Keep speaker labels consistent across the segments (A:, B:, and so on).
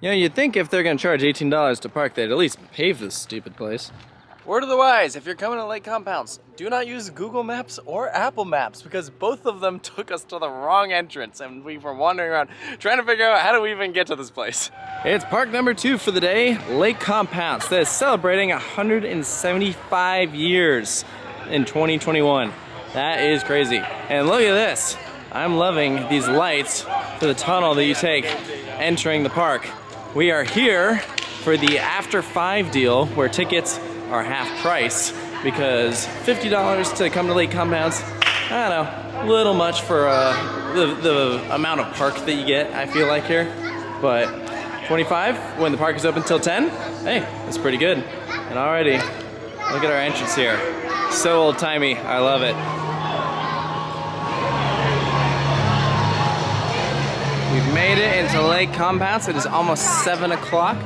A: You know, you'd think if they're gonna charge $18 to park, they'd at least pave this stupid place.
B: Word of the wise, if you're coming to Lake Compounce, do not use Google Maps or Apple Maps because both of them took us to the wrong entrance and we were wandering around trying to figure out how do we even get to this place.
A: It's park number 2 for the day, Lake Compounce, that is celebrating 175 years in 2021. That is crazy. And look at this. I'm loving these lights for the tunnel that you take entering the park. We are here for the After 5 deal where tickets are half price because $50 to come to Lake Compounce, I don't know, a little much for the amount of park that you get, I feel like here. But 25 when the park is open till 10, hey, that's pretty good. And already, look at our entrance here. So old-timey, I love it. We've made it into Lake Compounce. It is almost 7 o'clock,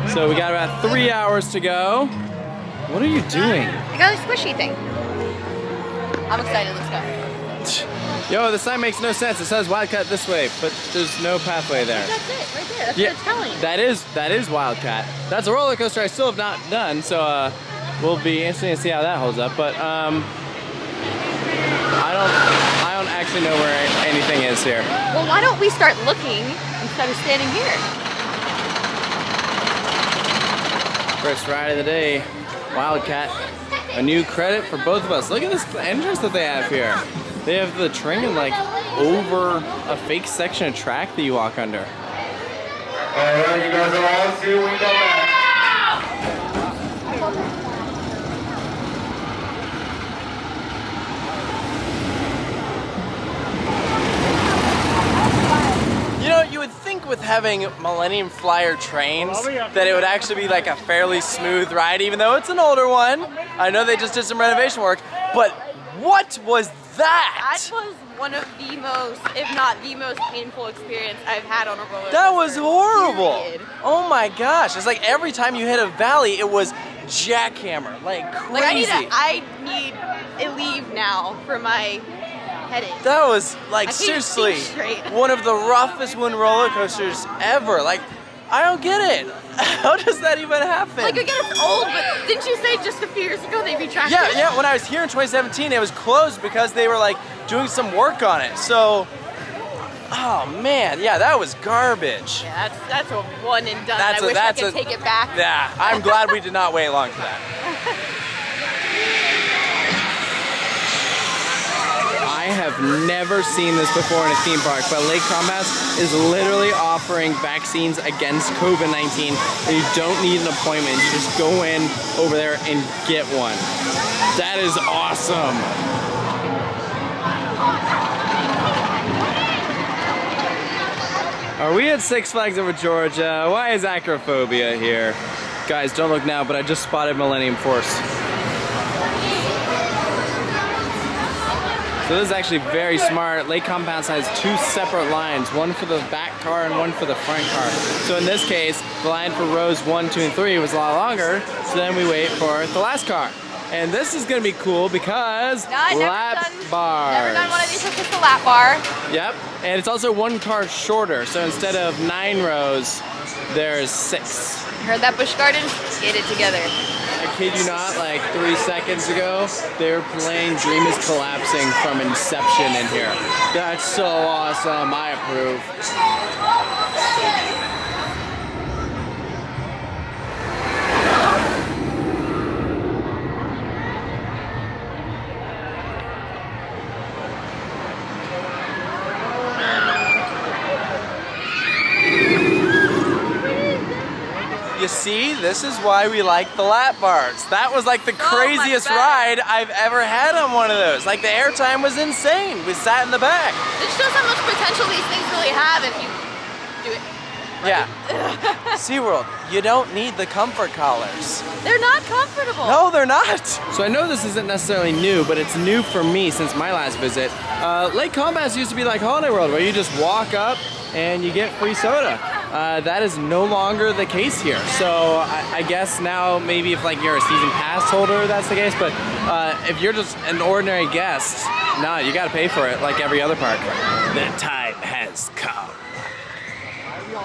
A: so we got about 3 hours to go. What are you doing?
C: I got a squishy thing. I'm excited, let's go.
A: Yo, the sign makes no sense. It says Wildcat this way, but there's no pathway there.
C: That's it, right there. That's what it's telling you.
A: That is Wildcat. That's a roller coaster I still have not done, so we'll be interested to see how that holds up. But I don't actually know where anything is here.
C: Well, why don't we start looking instead of standing here?
A: First ride of the day, Wildcat. A new credit for both of us. Look at this entrance that they have here. They have the train like over a fake section of track that you walk under.
D: Alright, you guys are all see we go back.
B: You know, you would think with having Millennium Flyer trains that it would actually be like a fairly smooth ride, even though it's an older one. I know they just did some renovation work, but what was that?
C: That was one of the most, if not the most painful experience I've had on a roller coaster.
B: That was horrible.
C: Period.
B: Oh my gosh. It's like every time you hit a valley, it was jackhammer, like crazy.
C: Like I need a leave now for my headache.
B: That was like
C: I can't
B: seriously
C: think straight.
B: one of the roughest wind roller coasters ever. Like, I don't get it. How does that even happen?
C: Like, again, it's old, but didn't you say just a few years ago they'd be tracking it?
B: Yeah, when I was here in 2017, it was closed because they were like doing some work on it. So, oh man, yeah, that was garbage.
C: Yeah, that's a one and done. I wish I could take it back.
B: Yeah, I'm glad we did not wait long for that.
A: I have never seen this before in a theme park, but Lake Compounce is literally offering vaccines against COVID-19 and you don't need an appointment. You just go in over there and get one. That is awesome. Are we at Six Flags Over Georgia? Why is acrophobia here? Guys, don't look now, but I just spotted Millennium Force. So this is actually very smart. Lake Compounce has 2 separate lines, one for the back car and one for the front car. So in this case, the line for rows 1, 2, and 3 was a lot longer, so then we wait for the last car. And this is gonna be cool because lap bars.
C: Never done one of these with just a lap bar.
A: Yep, and it's also 1 car shorter, so instead of 9 rows, there's 6.
C: Heard that, Busch Gardens? Get it together.
A: I kid you not, like 3 seconds ago, they were playing Dream is Collapsing from Inception in here. That's so awesome, I approve.
B: You see, this is why we like the lap bars. That was like the craziest ride I've ever had on one of those. Like the airtime was insane. We sat in the back.
C: It shows how much potential these things really have if you do it.
B: Yeah. SeaWorld, you don't need the comfort collars.
C: They're not comfortable.
B: No, they're not.
A: So I know this isn't necessarily new, but it's new for me since my last visit. Lake Compounce used to be like Holiday World, where you just walk up and you get free soda. That is no longer the case here. So I guess now maybe if like you're a season pass holder, that's the case. But if you're just an ordinary guest, no, you gotta pay for it like every other park. The time has come.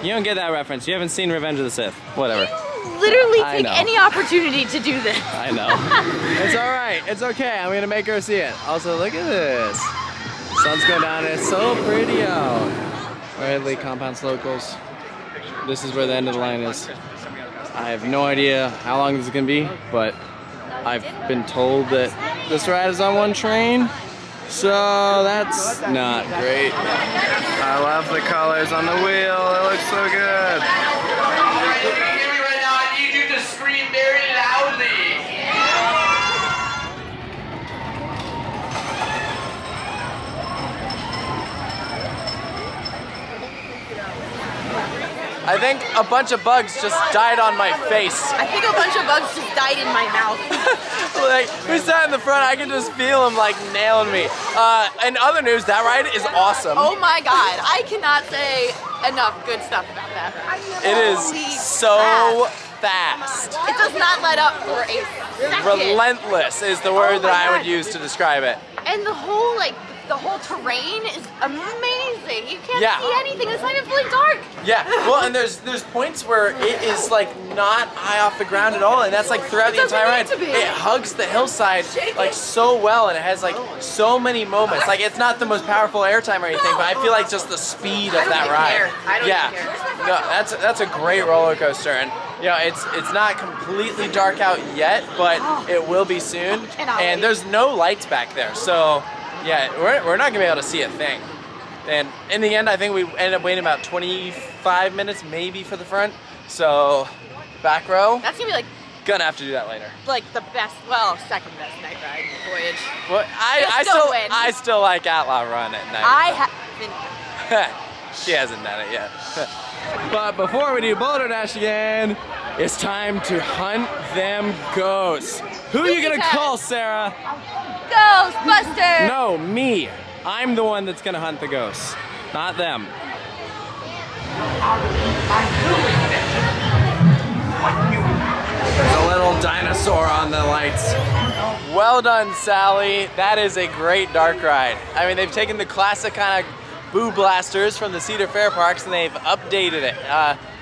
A: You don't get that reference. You haven't seen Revenge of the Sith. Whatever.
C: Literally
A: I
C: take
A: know.
C: any opportunity to do this.
A: I know. It's all right. It's okay. I'm gonna make her see it. Also, look at this. Sun's going down. It's so pretty out. All right, Lake Compounce locals. This is where the end of the line is. I have no idea how long this is gonna be, but I've been told that this ride is on one train, so that's not great. I love the colors on the wheel. It looks so good.
D: I need you to scream very loudly.
B: I think a bunch of bugs just died on my face.
C: I think a bunch of bugs just died in my mouth.
B: Like, we sat in the front, I can just feel them like nailing me. In other news, that ride is awesome.
C: Oh my god, I cannot say enough good stuff about that.
B: It is
C: Holy
B: so fast.
C: It does not let up for a second.
B: Relentless is the word
C: Oh my
B: that I would
C: God.
B: use to describe it.
C: And the whole terrain is amazing. You can't
B: Yeah.
C: see anything. It's not even fully dark.
B: Yeah, well, and there's points where it is like not high off the ground at all, and that's like throughout
C: It
B: the entire ride.
C: doesn't need to be.
B: It hugs the hillside like so well, and it has like so many moments. Like it's not the most powerful airtime or anything, but I feel like just the speed of that ride.
C: I don't
B: Yeah,
C: even care.
B: no, that's a great roller coaster, and you know it's not completely dark out yet, but it will be soon. And there's no lights back there, so yeah, we're not gonna be able to see a thing. And in the end, I think we ended up waiting about 25 minutes maybe for the front. So back row,
C: That's gonna be
B: gonna have to do that later.
C: like the best, well, second best night ride voyage.
B: Well, I
C: still win.
B: still like Outlaw Run at night.
C: I haven't.
B: She hasn't done it yet.
A: But before we do Boulder Dash again, it's time to hunt them ghosts. Who are you gonna call, Sarah?
C: Ghostbusters!
A: No, me. I'm the one that's gonna hunt the ghosts, not them. There's a little dinosaur on the lights.
B: Well done, Sally. That is a great dark ride. I mean, they've taken the classic kind of boo blasters from the Cedar Fair parks and they've updated it.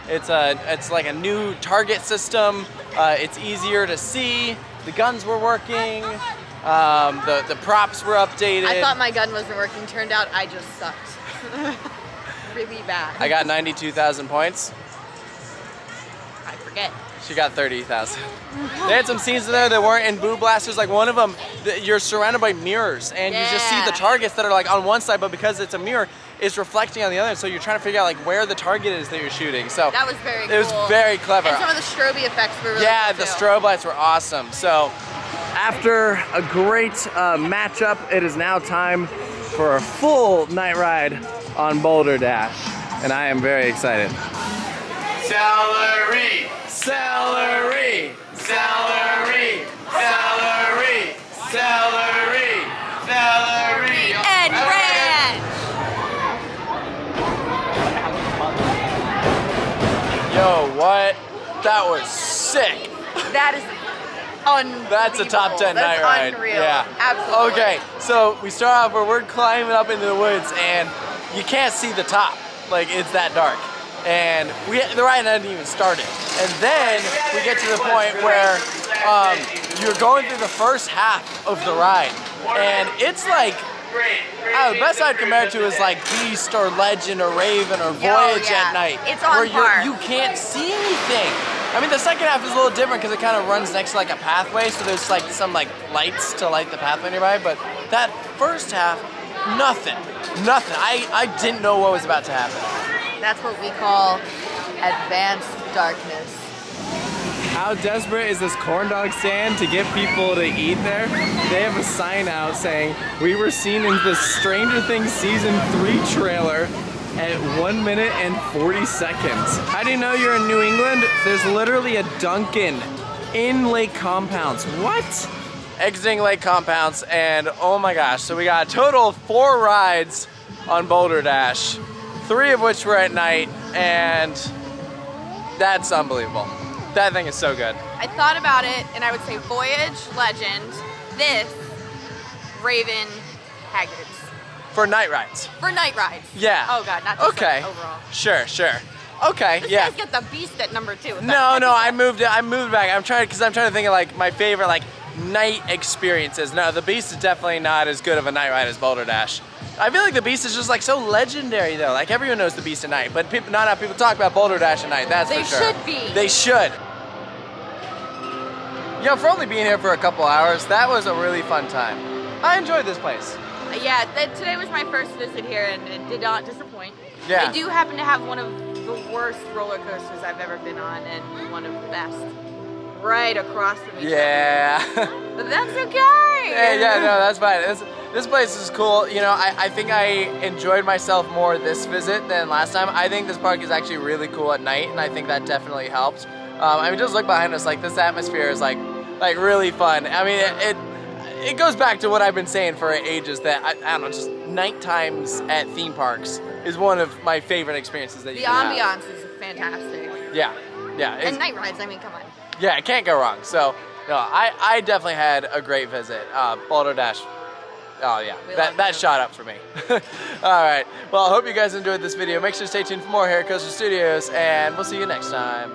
B: It's like a new target system. It's easier to see. The guns were working. The props were updated.
C: I thought my gun wasn't working. Turned out I just sucked. Really bad.
B: I got 92,000 points.
C: I forget.
B: She got 30,000. They had some scenes in there that weren't in boo blasters. Like one of them, you're surrounded by mirrors and you just see the targets that are like on one side, but because it's a mirror, it's reflecting on the other. So you're trying to figure out like where the target is that you're shooting. So
C: That was very cool.
B: it was very clever.
C: And some of the strobe effects were really
B: Yeah,
C: cool
B: the
C: too.
B: strobe lights were awesome. So
A: After a great matchup, it is now time for a full night ride on Boulder Dash, and I am very excited.
D: Celery,
A: Celery!
D: celery, celery, celery, celery.
C: And ranch!
B: yo, what? That was sick.
C: That is unbelievable.
B: That's a top 10 night
C: That's
B: ride.
C: unreal.
B: Yeah.
C: Absolutely.
B: Okay, so we start off where we're climbing up into the woods and you can't see the top. Like it's that dark. And the ride hadn't even started. And then we get to the point where you're going through the first half of the ride. And it's like, the best I'd compare it to is like Beast or Legend or Raven or Voyage
C: yeah.
B: at night.
C: It's on
B: where
C: par.
B: you can't see anything. I mean, the second half is a little different because it kind of runs next to like a pathway, so there's like some like lights to light the pathway nearby. But that first half, nothing. I didn't know what was about to happen.
C: That's what we call advanced darkness.
A: How desperate is this corn dog stand to get people to eat there? They have a sign out saying, "We were seen in the Stranger Things Season 3 trailer at 1 minute and 40 seconds. How do you know you're in New England? There's literally a Dunkin' in Lake Compounce. What?
B: Exiting Lake Compounce, and oh my gosh, so we got a total of 4 rides on Boulder Dash, 3 of which were at night, and that's unbelievable. That thing is so good.
C: I thought about it, and I would say Voyage, Legend, this, Raven, Hagrid's.
B: For night rides.
C: For night rides.
B: Yeah.
C: Oh god, not just
B: Okay.
C: like overall.
B: Sure. Okay,
C: This
B: yeah.
C: guy's got the beast at number 2.
B: No, I moved it. I moved back. I'm trying to think of like my favorite like night experiences. No, the Beast is definitely not as good of a night ride as Boulder Dash. I feel like the Beast is just like so legendary though. Like everyone knows the Beast at night, but not enough people talk about Boulder Dash at night. That's
C: They
B: for sure.
C: should be.
B: They should. You know, for only being here for a couple hours, that was a really fun time. I enjoyed this place.
C: Yeah, today was my first visit here, and it did not disappoint.
B: Yeah.
C: They do happen to have one of the worst roller coasters I've ever been on, and one of the best, right across from each other.
B: Yeah.
C: But that's okay.
B: Yeah, no, that's fine. This place is cool. You know, I think I enjoyed myself more this visit than last time. I think this park is actually really cool at night, and I think that definitely helped. I mean, just look behind us. Like this atmosphere is like really fun. I mean, it goes back to what I've been saying for ages. That I don't know, just night times at theme parks is one of my favorite experiences that you
C: The
B: can have.
C: ambiance is fantastic.
B: Yeah.
C: And night rides, I mean, come on.
B: Yeah, it can't go wrong. So, no, I definitely had a great visit. Boulder Dash. Oh yeah, that shot up for me. All right. Well, I hope you guys enjoyed this video. Make sure to stay tuned for more here at Coaster Studios, and we'll see you next time.